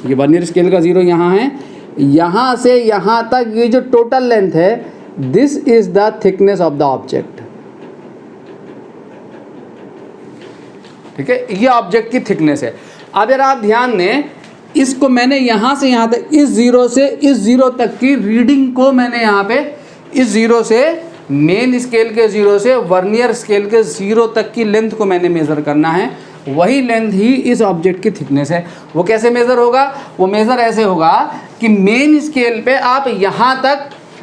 ये वर्नियर स्केल का 0 यहाँ है, यहाँ से यहाँ तक ये जो टोटल लेंथ है, this is the thickness of the object. ठीक है, ये ऑब्जेक्ट की थिकनेस है। अब यार आप ध्यान दें, इसको मैंने यहाँ से यहाँ तक, इस 0 से इस 0 तक की रीडिंग को मैंने यहाँ पे, इस 0 से मेन स्केल के 0 से वर्नियर स्केल के 0 तक की लेंथ को मैंने मेज़र करना है। वही लेंथ ही इस ऑब्जेक्ट की थिकनेस है। वो कैसे मेज़र होगा, वो मेज़र ऐसे होगा कि मेन स्केल पे आप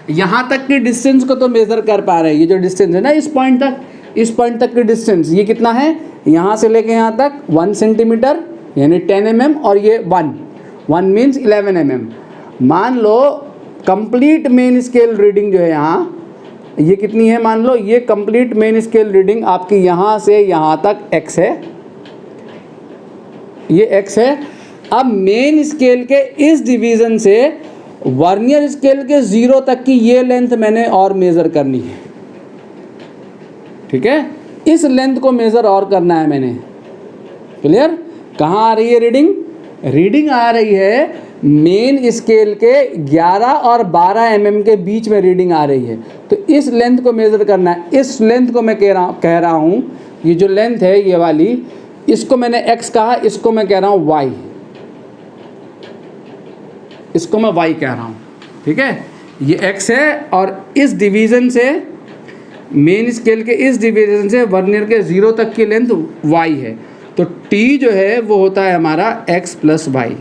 यहाँ तक की डिस्टेंस को तो मेज़र कर पा रहे हैं। ये जो डिस्टेंस है ना, इस पॉइंट तक की डिस्टेंस ये कितना है, यहाँ से लेके यहाँ तक 1 सेंटीमीटर यानी 10 mm, और ये 1 मीन्स 11 mm। मान लो कंप्लीट मेन स्केल रीडिंग जो है यहाँ, ये कितनी है, मान लो ये कंप्लीट मेन स्केल रीडिंग आपकी यहाँ से यहाँ तक x है, ये x है। अब मेन स्केल के इस डिवीज़न से वर्नियर स्केल के 0 तक की ये लेंथ मैंने और मेज़र करनी है। ठीक है, इस लेंथ को मेज़र और करना है मैंने। क्लियर, कहाँ आ रही है रीडिंग, रीडिंग आ रही है मेन स्केल के 11 और 12 mm के बीच में रीडिंग आ रही है। तो इस लेंथ को मेज़र करना है। इस लेंथ को मैं कह रहा हूँ, ये जो लेंथ है ये वाली, इसको मैंने x कहा, इसको मैं कह रहा हूँ y, इसको मैं y कह रहा हूँ। ठीक है, ये x है और इस डिवीज़न से, मेन स्केल के इस डिवीज़न से वर्नियर के 0 तक की लेंथ y है। तो t जो है वो होता है हमारा x + y।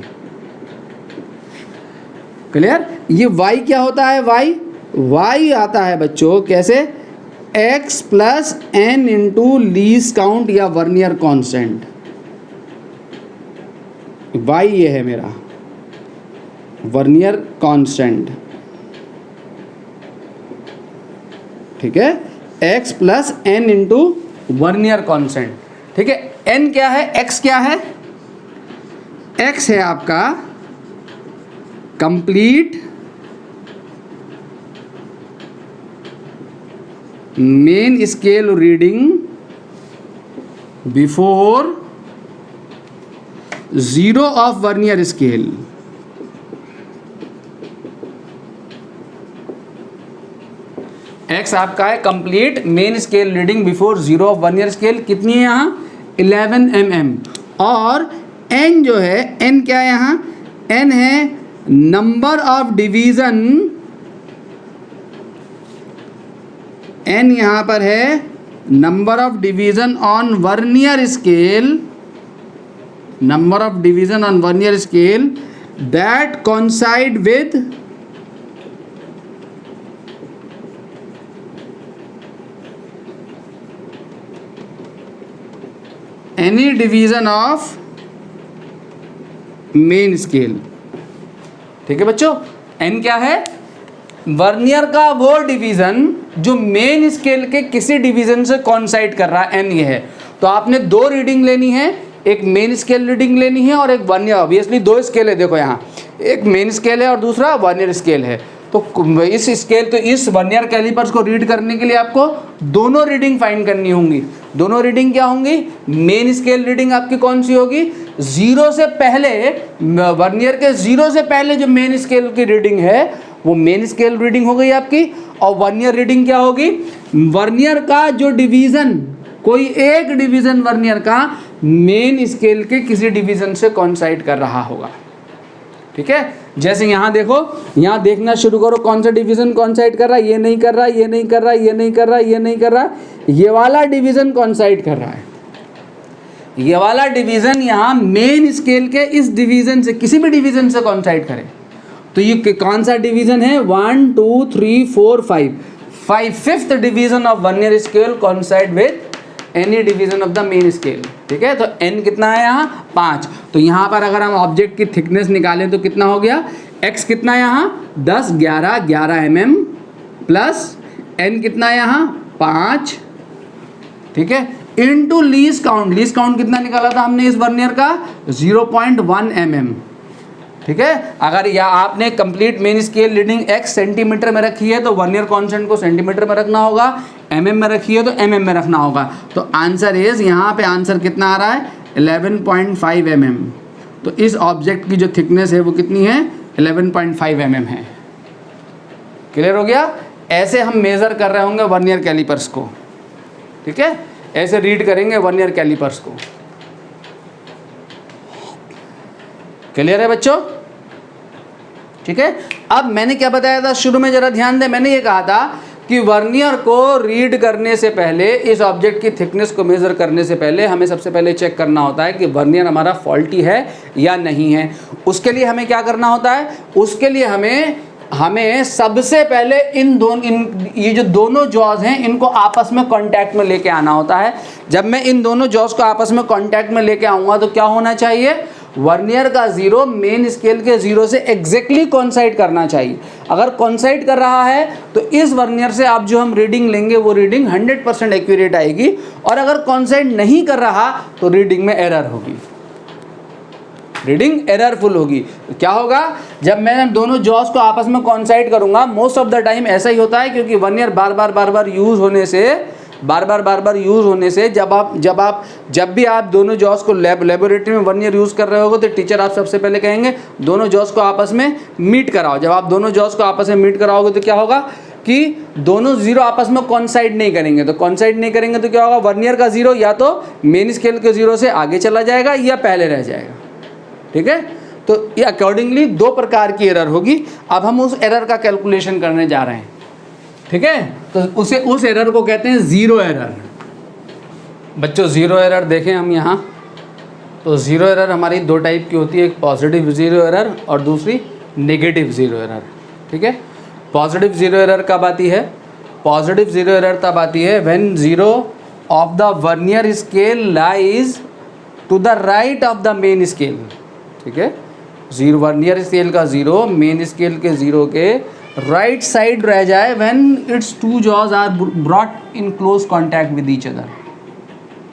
क्लियर, ये y क्या होता है, y आता है बच्चों कैसे, x plus n into least count या वर्नियर कॉन्स्टेंट। y ये है मेरा वर्नियर कांस्टेंट, ठीक है, x plus n into vernier constant, ठीक है। n क्या है, x क्या है, x है आपका complete main scale reading before zero of vernier scale. x आपका है complete main scale reading before zero of vernier scale. कितनी है यहाँ 11 mm। और n जो है, n क्या है यहाँ, n है नंबर ऑफ डिवीजन, n यहाँ पर है number of division on vernier scale, number of division on vernier scale that coincide with any division of main scale. ठीक है बच्चों, n क्या है, वर्नियर का वो डिवीजन जो मेन स्केल के किसी डिवीजन से कॉन्साइड कर रहा है, n ये है। तो आपने दो रीडिंग लेनी है, एक मेन स्केल रीडिंग लेनी है और एक वर्नियर। ऑब्वियसली दो स्केल है, देखो यहाँ एक मेन स्केल है और दूसरा वर्नियर स्केल है। तो इस स्केल, तो इस वर्नियर कैलिपर्स को रीड करने के लिए आपको दोनों रीडिंग फाइंड करनी होंगी। दोनों रीडिंग क्या होंगी, मेन स्केल रीडिंग आपकी कौन सी होगी, जीरो से पहले, वर्नियर के जीरो से पहले जो मेन स्केल की रीडिंग है वो मेन स्केल रीडिंग हो गई आपकी। और वर्नियर रीडिंग क्या होगी, वर्नियर का जो डिवीजन, कोई एक डिवीजन वर्नियर का मेन स्केल के किसी डिवीजन से कॉन्साइड कर रहा होगा। ठीक है, जैसे यहाँ देखो, यहाँ देखना शुरू करो कौन सा डिवीजन कॉन्साइड कर रहा है, ये नहीं कर रहा, ये नहीं कर रहा, ये नहीं कर रहा, ये नहीं कर रहा, ये वाला डिवीजन कॉन्साइड कर रहा है। ये वाला डिवीजन यहाँ मेन स्केल के इस डिवीजन से, किसी भी डिवीजन से कॉन्साइड करे। तो ये कौन सा डिवीजन है, 1 2 3 4 5, fifth division of vernier scale कॉन्साइड with any division of the main scale. ठीक है, तो n कितना है यहाँ 5। तो यहाँ पर अगर हम ऑब्जेक्ट की थिकनेस निकालें तो कितना हो गया, x कितना है यहाँ 10 11 11 mm प्लस n कितना है यहाँ 5, ठीक है, into least count. Least count कितना निकाला था हमने इस वर्नियर का, 0.1 mm। ठीक है, अगर या आपने complete main scale reading x centimetre में रखी है तो वर्नियर कांस्टेंट को सेंटीमीटर में रखना होगा, mm में रखी है तो mm में रखना होगा। तो आंसर इज, यहाँ पे आंसर कितना आ रहा है 11.5 mm। तो इस ऑब्जेक्ट की जो थिकनेस है वो कितनी है, 11.5 mm है। क्लियर हो गया। ऐसे हम मेज़र कर रहे होंगे वर्नियर कैलिपर्स को। ठीक है, ऐसे रीड करेंगे वर्नियर कैलिपर्स को। क्लियर है बच्चों। ठीक है, अब मैंने क्या बताया था शुरू में, जरा ध्यान दें। मैंने ये कहा था कि वर्नियर को रीड करने से पहले, इस ऑब्जेक्ट की थिकनेस को मेज़र करने से पहले हमें सबसे पहले चेक करना होता है कि वर्नियर हमारा फॉल्टी है या नहीं है। उसके लिए हमें क्या करना होता है, उसके लिए हमें सबसे पहले ये जो दोनों जॉज हैं इनको आपस में कांटेक्ट में लेके आना होता है। जब मैं इन दोनों जॉज को आपस में कांटेक्ट में लेके आऊँगा तो क्या होना चाहिए, वर्नियर का जीरो मेन स्केल के जीरो से एग्जैक्टली कॉन्साइड करना चाहिए। अगर कॉन्साइड कर रहा है तो इस वर्नियर से आप जो हम रीडिंग लेंगे वो रीडिंग 100% एक्यूरेट आएगी। और अगर कॉन्साइड नहीं कर रहा तो रीडिंग में एरर होगी, रीडिंग एररफुल होगी। क्या होगा, जब मैं दोनों जॉज को आपस में कॉन्साइड करूंगा, मोस्ट ऑफ द टाइम ऐसा ही होता है क्योंकि वर्नियर बार बार यूज होने से जब भी आप दोनों जॉज को लेबोरेटरी में वर्नियर यूज़ कर रहे होगे तो टीचर आप सबसे पहले कहेंगे दोनों जॉज को आपस में मीट कराओ। जब आप दोनों जॉज को आपस में मीट कराओगे तो क्या होगा कि दोनों जीरो आपस में कॉन्साइड नहीं करेंगे। तो कॉन्साइड नहीं करेंगे तो क्या होगा, वर्नियर का जीरो या तो मेन स्केल के जीरो से आगे चला जाएगा या पहले रह जाएगा। ठीक है, तो ये अकॉर्डिंगली दो प्रकार की एरर होगी। अब हम उस एरर का कैलकुलेशन करने जा रहे हैं। ठीक है, तो उस एरर को कहते हैं ज़ीरो एरर। बच्चों ज़ीरो एरर देखें हम यहाँ, तो ज़ीरो एरर हमारी दो टाइप की होती है, एक पॉजिटिव ज़ीरो एरर और दूसरी नेगेटिव ज़ीरो एरर। ठीक है, पॉजिटिव ज़ीरो एरर कब आती है, पॉजिटिव जीरो एरर तब आती है when zero of the vernier scale lies to the right of the main scale. ठीक है, जीरो वर्नियर स्केल का जीरो मेन स्केल के जीरो के राइट साइड रह जाए when its two jaws are brought in close contact with each other.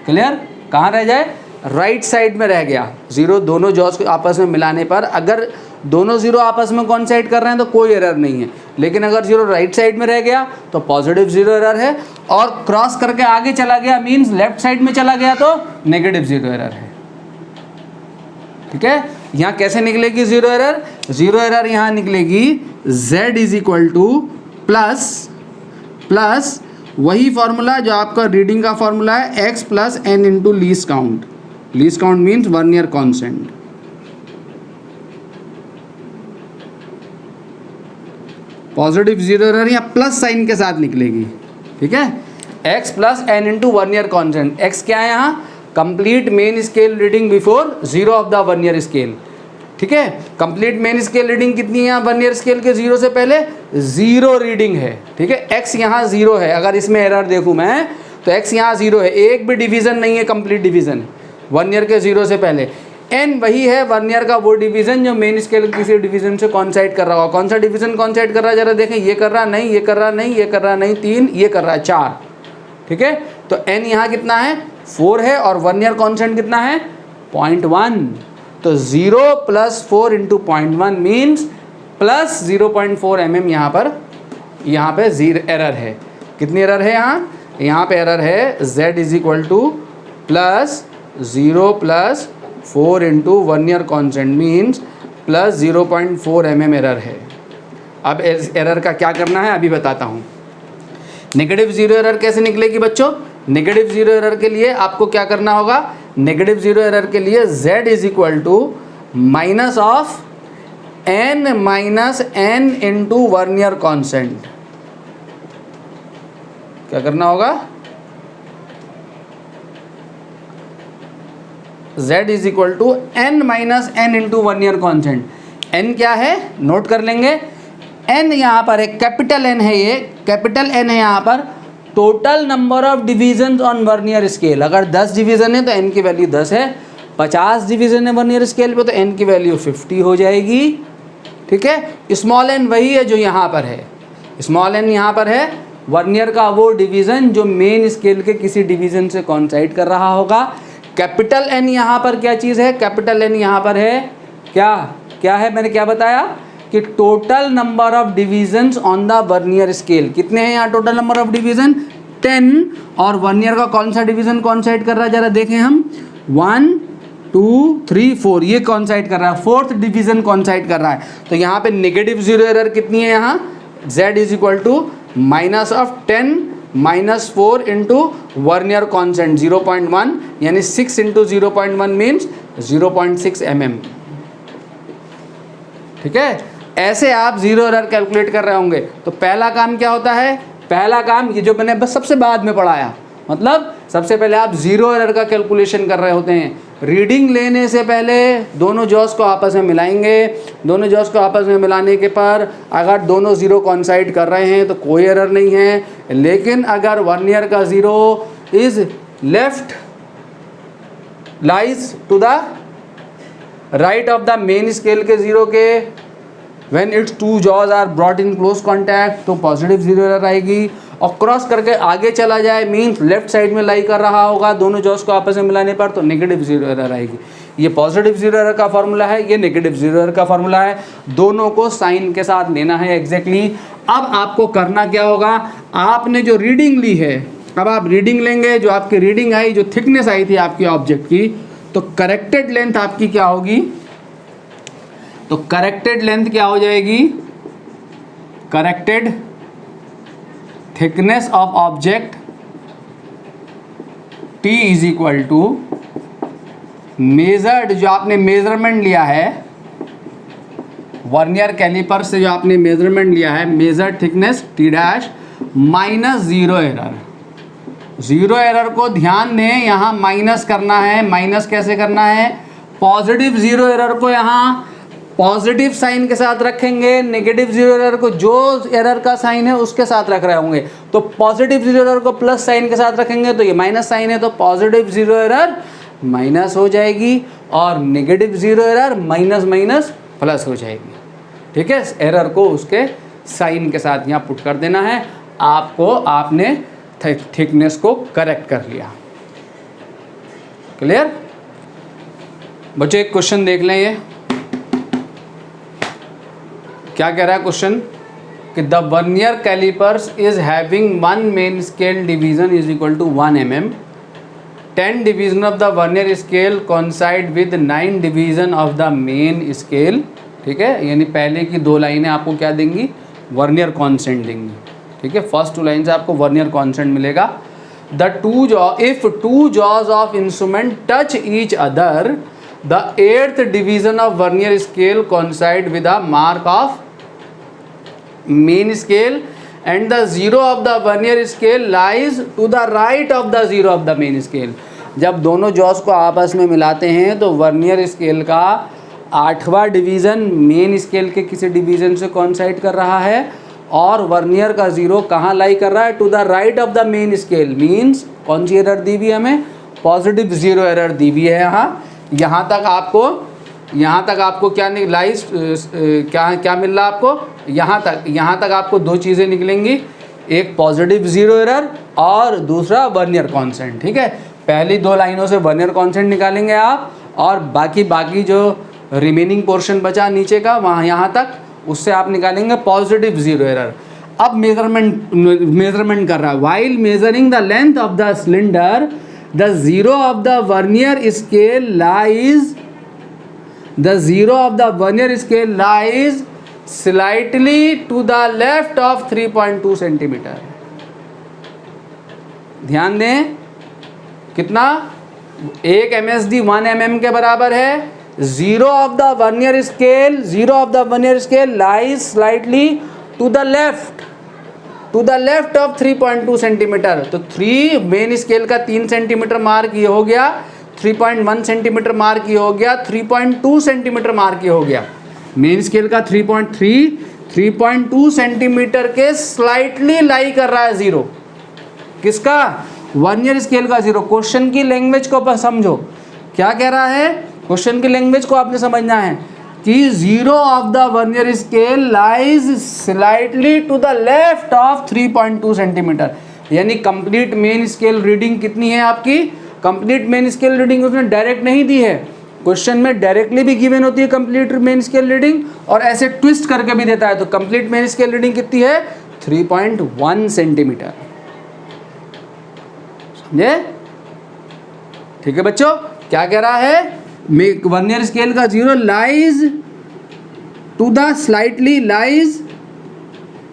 Clear? कहाँ रह जाए? राइट साइड में रह गया जीरो, दोनों जॉज को आपस में मिलाने पर अगर दोनों जीरो आपस में कॉन्साइड कर रहे हैं तो कोई एरर नहीं है, लेकिन अगर जीरो राइट साइड में रह गया तो पॉजिटिव जीरो एरर है, और क्रॉस करके आगे चला गया मीन्स लेफ्ट साइड में चला गया तो नेगेटिव जीरो एरर है। ठीक है, यहाँ कैसे निकलेगी जीरो एरर? जीरो एरर यहाँ निकलेगी z is equal two plus वही फॉर्मूला जो आपका रीडिंग का फॉर्मूला है x plus n into least count. Least count means vernier constant. Positive zero error यहाँ प्लस साइन के साथ निकलेगी। ठीक है, x plus n into vernier constant. x क्या है यहाँ? Complete main scale reading before zero of the vernier scale. ठीक है, कंप्लीट मेन स्केल रीडिंग कितनी है यहाँ वर्नियर स्केल के जीरो से पहले? जीरो रीडिंग है। ठीक है, x यहाँ जीरो है, अगर इसमें एरर देखूँ मैं तो x यहाँ जीरो है, एक भी डिवीजन नहीं है, कंप्लीट डिवीजन वर्नियर के जीरो से पहले। n वही है वर्नियर का वो डिवीजन जो मेन स्केल किसी डिवीजन से कॉन्साइड कर रहा होगा। कौन सा डिवीजन कॉन्साइड कर रहा है जरा देखें, ये कर रहा नहीं, ये कर रहा नहीं, ये कर रहा नहीं, 3, ये कर रहा है 4। ठीक है, तो n यहाँ कितना है? 4 है, और वर्नियर कॉन्स्टेंट कितना है? 0.1। तो 0 plus 4 into 0.1 means plus 0.4 mm यहाँ पे जीरो एरर है। कितनी एरर है यहाँ? यहाँ पे एरर है z is equal two plus 0 plus 4 into vernier constant means plus 0.4 mm error है। अब इस एरर का क्या करना है अभी बताता हूँ। नेगेटिव जीरो एरर कैसे निकलेगी बच्चों? नेगेटिव जीरो एरर के लिए आपको क्या करना होगा? नेगेटिव जीरो एरर के लिए z is equal to minus of n minus n into vernier constant. क्या करना होगा? z is equal to n minus n into vernier constant. n क्या है नोट कर लेंगे। n यहाँ पर एक कैपिटल n है, ये कैपिटल n है यहाँ पर total number of division on vernier scale. अगर 10 डिवीजन है तो n की वैल्यू 10 है, 50 डिवीजन है वर्नियर स्केल पे तो n की वैल्यू 50 हो जाएगी। ठीक है, स्मॉल n वही है जो यहाँ पर है, स्मॉल n यहाँ पर है वर्नियर का वो डिवीज़न जो मेन स्केल के किसी डिवीज़न से कॉन्साइड कर रहा होगा। कैपिटल N यहाँ पर क्या चीज़ है? कैपिटल N यहाँ पर है क्या है? मैंने क्या बताया कि total number of divisions on the vernier scale. कितने हैं यहाँ टोटल नंबर ऑफ डिवीज़न? 10। और वर्नियर का कौन सा डिवीज़न कॉन्साइड कर रहा है जरा देखें हम, 1 2 3 4, ये कॉन्साइड कर रहा है, 4th डिवीज़न कॉन्साइड कर रहा है। तो यहाँ पे नेगेटिव जीरो एरर कितनी है यहाँ? z is equal to minus of 10 minus 4 into vernier constant 0.1, यानी 6 इंटू 0.1 मीन्स 0.6 mm। ठीक है, ऐसे आप जीरो एरर कैलकुलेट कर रहे होंगे तो पहला काम क्या होता है? पहला काम ये जो मैंने बस सबसे बाद में पढ़ाया, मतलब सबसे पहले आप जीरो एरर का कैलकुलेशन कर रहे होते हैं। रीडिंग लेने से पहले दोनों जॉस को आपस में मिलाएंगे, दोनों जॉस को आपस में मिलाने के पर अगर दोनों ज़ीरो कॉन्साइड कर रहे हैं तो कोई एरर नहीं है, लेकिन अगर वर्नियर का zero is left lies to the right of the main scale के ज़ीरो के when its two jaws are brought in close contact तो पॉजिटिव जीरो एरर आएगी, और क्रॉस करके आगे चला जाए मीन्स लेफ्ट साइड में लाई कर रहा होगा दोनों जॉस को आपस में मिलाने पर तो नेगेटिव जीरो एरर आएगी। ये पॉजिटिव जीरो एरर का फॉर्मूला है, ये नेगेटिव जीरो एरर का फॉर्मूला है, दोनों को साइन के साथ लेना है एग्जैक्टली। अब आपको करना क्या होगा? आपने जो रीडिंग ली है, अब आप रीडिंग लेंगे, जो आपकी रीडिंग आई, जो थिकनेस आई थी आपकी ऑब्जेक्ट की, तो करेक्टेड लेंथ आपकी क्या होगी? तो करेक्टेड लेंथ क्या हो जाएगी? Corrected thickness of object T is equal to measured, जो आपने मेजरमेंट लिया है वर्नियर कैलिपर से, जो आपने मेजरमेंट लिया है measured thickness T dash minus zero error. Zero error को ध्यान दें, यहाँ माइनस करना है। माइनस कैसे करना है? पॉजिटिव जीरो एरर को यहाँ पॉजिटिव साइन के साथ रखेंगे, नेगेटिव जीरो एरर को जो एरर का साइन है उसके साथ रख रहे होंगे। तो पॉजिटिव जीरो एरर को प्लस साइन के साथ रखेंगे तो ये माइनस साइन है, तो पॉजिटिव जीरो एरर माइनस हो जाएगी और negative zero error minus minus plus हो जाएगी। ठीक है, एरर को उसके साइन के साथ यहाँ पुट कर देना है। आपने थिकनेस को करेक्ट कर लिया। क्लियर बच्चों? एक क्वेश्चन देख लें, ये क्या कह रहा है क्वेश्चन कि the vernier calipers is having 1 main scale division is equal to 1 mm, 10 division of the vernier scale coincide with 9 division of the main scale. ठीक है, यानी पहले की 2 लाइनें आपको क्या देंगी? वर्नियर कांस्टेंट देंगी। ठीक है, फर्स्ट 2 लाइन से आपको वर्नियर कांस्टेंट मिलेगा। The if two jaws of instrument touch each other the 8th division of vernier scale coincide with the mark of main scale and the zero of the vernier scale lies to the right of the zero of the main scale। जब दोनों Jos को आपस में मिलाते हैं तो vernier scale का 8वां division main scale के किसी डिवीज़न से कोइंसाइड कर रहा है और वर्नियर का जीरो कहाँ लाई कर रहा है? To the right of the main scale. Means कौन सी एरर दी हुई है हमें? पॉजिटिव जीरो एरर दी हुई है। यहाँ तक आपको क्या लाइज क्या मिल रहा है आपको? यहाँ तक आपको 2 चीज़ें निकलेंगी, एक पॉजिटिव जीरो एरर और दूसरा वर्नियर कांस्टेंट। ठीक है, पहली 2 लाइनों से वर्नियर कांस्टेंट निकालेंगे आप और बाकी जो रिमेनिंग पोर्शन बचा नीचे का यहाँ तक उससे आप निकालेंगे पॉजिटिव जीरो एरर। अब मेजरमेंट कर रहा है। While measuring the length of the cylinder the zero of the vernier scale lies slightly to the left of 3.2 centimetre. ध्यान दें, कितना? 1 MSD 1 mm के बराबर है। Zero of the vernier scale lies slightly to the left of 3.2 centimetre. तो 3 main scale का 3 centimetre mark ये हो गया, 3.1 सेंटीमीटर मार्क ये हो गया, 3.2 सेंटीमीटर मार्क ये हो गया। मेन स्केल का 3.2 सेंटीमीटर के स्लाइटली लाई कर रहा है जीरो। किसका? वर्नियर स्केल का जीरो। क्वेश्चन की लैंग्वेज को समझो, क्या कह रहा है? क्वेश्चन की लैंग्वेज को आपने समझना है कि zero of the vernier scale lies slightly to the left of 3.2 centimetre. यानी कंप्लीट मेन स्केल रीडिंग कितनी है आपकी? कंप्लीट मेन स्केल रीडिंग उसने डायरेक्ट नहीं दी है। क्वेश्चन में डायरेक्टली भी गिवन होती है कंप्लीट मेन स्केल रीडिंग और ऐसे ट्विस्ट करके भी देता है। तो कंप्लीट मेन स्केल रीडिंग कितनी है? 3.1 सेंटीमीटर। समझे? ठीक है बच्चों, क्या कह रहा है? वर्नियर स्केल का zero lies to the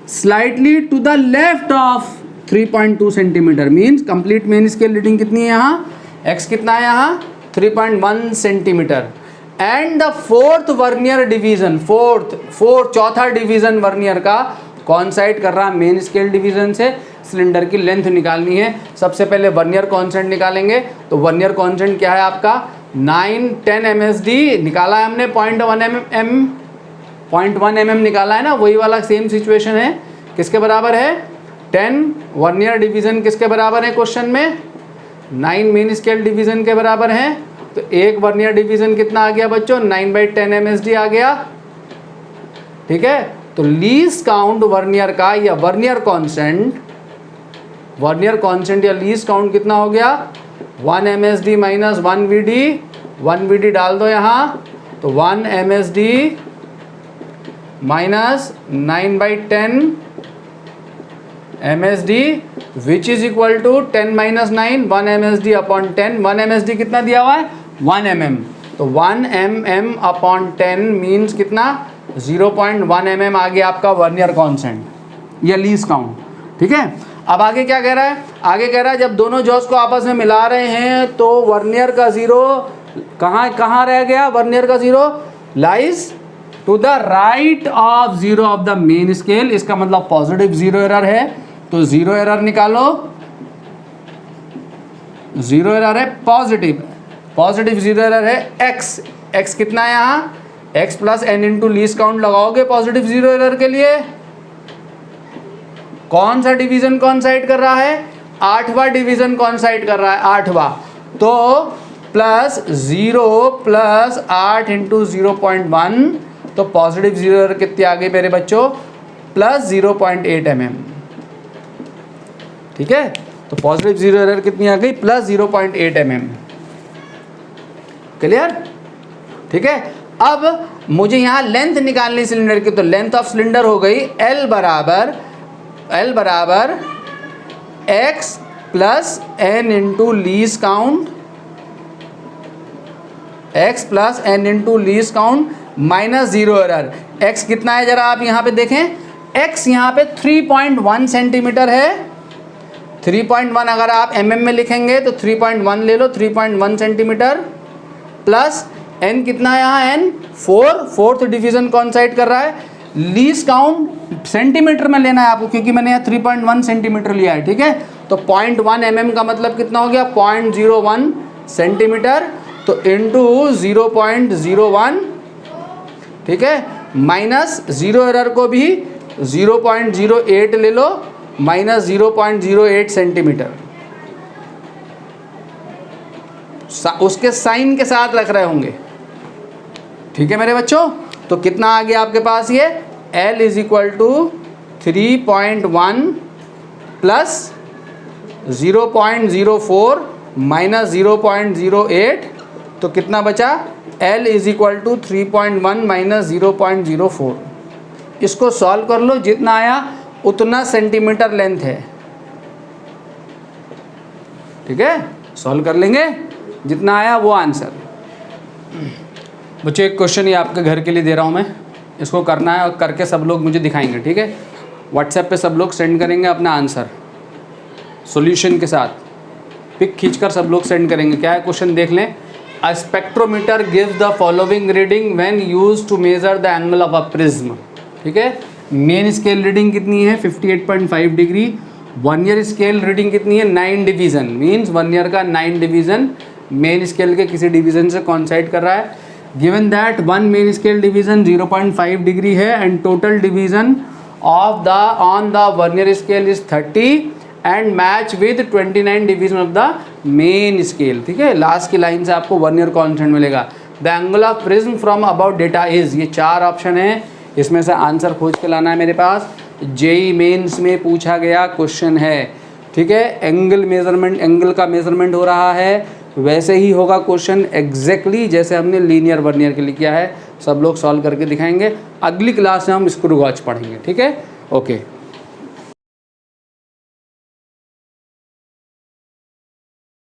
slightly to the left of 3.2 centimetre. Means complete main scale reading कितनी है यहाँ? x कितना है यहाँ? 3.1 centimetre. And the 4th vernier division, चौथा डिवीजन वर्नियर का कॉन्साइड कर रहा है मेन स्केल डिवीजन से। सिलेंडर की लेंथ निकालनी है। सबसे पहले वर्नियर कांस्टेंट निकालेंगे। तो वर्नियर कांस्टेंट क्या है आपका? 9-10 MSD निकाला है हमने, 0.1 mm निकाला है ना, वही वाला सेम सिचुएशन है। किसके बराबर है? 10 वर्नियर डिवीजन किसके बराबर है क्वेश्चन में? 9 मेन स्केल डिवीजन के बराबर है। तो एक वर्नियर डिवीजन कितना आ गया बच्चों? 9/10 MSD आ गया। ठीक है, तो लीस्ट काउंट वर्नियर का या वर्नियर कांस्टेंट या लीस्ट काउंट कितना हो गया? 1 MSD माइनस 1 VD डाल दो यहाँ। तो 1 MSD माइनस 9/10 MSD which is equal to 10 minus 9, 1 MSD upon 10। 1 MSD कितना दिया हुआ है? 1 mm। तो 1 mm अपॉन 10 मीन्स कितना? 0.1 mm आ गया आपका वर्नियर कांस्टेंट या लीस्ट काउंट। ठीक है, अब आगे क्या कह रहा है? आगे कह रहा है जब दोनों जॉस को आपस में मिला रहे हैं तो वर्नियर का जीरो कहाँ रह गया? वर्नियर का zero lies to the right of zero of the main scale. इसका मतलब पॉजिटिव जीरो एरर है। तो जीरो एरर निकालो। जीरो एरर है पॉजिटिव जीरो एरर है x कितना है यहाँ? x plus n into least count लगाओगे पॉजिटिव जीरो एरर के लिए। कौन सा डिवीजन कॉन्साइड कर रहा है? 8वां डिवीजन कॉन्साइड कर रहा है, 8वां। तो प्लस 0 प्लस 8 इंटू 0.1, तो पॉजिटिव जीरो एरर कितनी आ गई मेरे बच्चों? Plus 0.8 mm। ठीक है, तो पॉजिटिव जीरो एरर कितनी आ गई? Plus 0.8 mm। क्लियर? ठीक है, अब मुझे यहाँ लेंथ निकालनी सिलेंडर की, तो लेंथ ऑफ सिलेंडर हो गई L बराबर x plus n into least count, x plus n into least count minus zero error. x कितना है जरा आप यहाँ पे देखें, x यहाँ पे 3.1 सेंटीमीटर है। 3.1 अगर आप mm में लिखेंगे तो 3.1 ले लो, 3.1 सेंटीमीटर प्लस n कितना है यहाँ, n 4, फोर्थ डिवीजन कॉन्साइड कर रहा है। लीस्ट काउंट सेंटीमीटर में लेना है आपको, क्योंकि मैंने यहाँ 3.1 सेंटीमीटर लिया है। ठीक है, तो 0.1 mm का मतलब कितना हो गया? 0.01 सेंटीमीटर, तो इंटू 0.01। ठीक है, माइनस जीरो एरर को भी 0.08 ले लो, माइनस 0.08 सेंटीमीटर। उसके साइन के साथ रख रहे होंगे। ठीक है मेरे बच्चों, तो कितना आ गया आपके पास? ये L is equal to 3.1 plus 0.04 minus 0.08, तो कितना बचा? L is equal to 3.1 minus 0.04। इसको सॉल्व कर लो, जितना आया उतना सेंटीमीटर लेंथ है। ठीक है, सॉल्व कर लेंगे, जितना आया वो आंसर। बच्चों एक क्वेश्चन ये आपके घर के लिए दे रहा हूँ मैं, इसको करना है और करके सब लोग मुझे दिखाएंगे। ठीक है, व्हाट्सएप पे सब लोग सेंड करेंगे अपना आंसर सॉल्यूशन के साथ, पिक खींचकर सब लोग सेंड करेंगे। क्या है क्वेश्चन देख लें। A spectrometer gives the following reading when used to measure the angle of a prism. ठीक है, मेन स्केल रीडिंग कितनी है? 58.5 डिग्री। 1 ईयर स्केल रीडिंग कितनी है? 9 डिवीज़न, मीन्स 1 ईयर का 9 डिवीज़न मेन स्केल के किसी डिवीज़न से कॉन्साइड कर रहा है। Given that 1 main scale division 0.5 degree है and total division of the on the 1 year scale is 30 and match with 29 division of the main scale. ठीक है, लास्ट की लाइन से आपको 1 ईयर कॉन्स्टेंट मिलेगा। The angle of prism from about data is, ये 4 option है, इसमें से आंसर खोज के लाना है मेरे पास। जेई मेंस में पूछा गया क्वेश्चन है। ठीक है, एंगल मेजरमेंट, एंगल का मेजरमेंट हो रहा है, वैसे ही होगा क्वेश्चन एग्जैक्टली जैसे हमने लीनियर 1 ईयर के लिए किया है। सब लोग सॉल्व करके दिखाएंगे। अगली क्लास में हम स्क्रू गॉज पढ़ेंगे। ठीक है, ओके।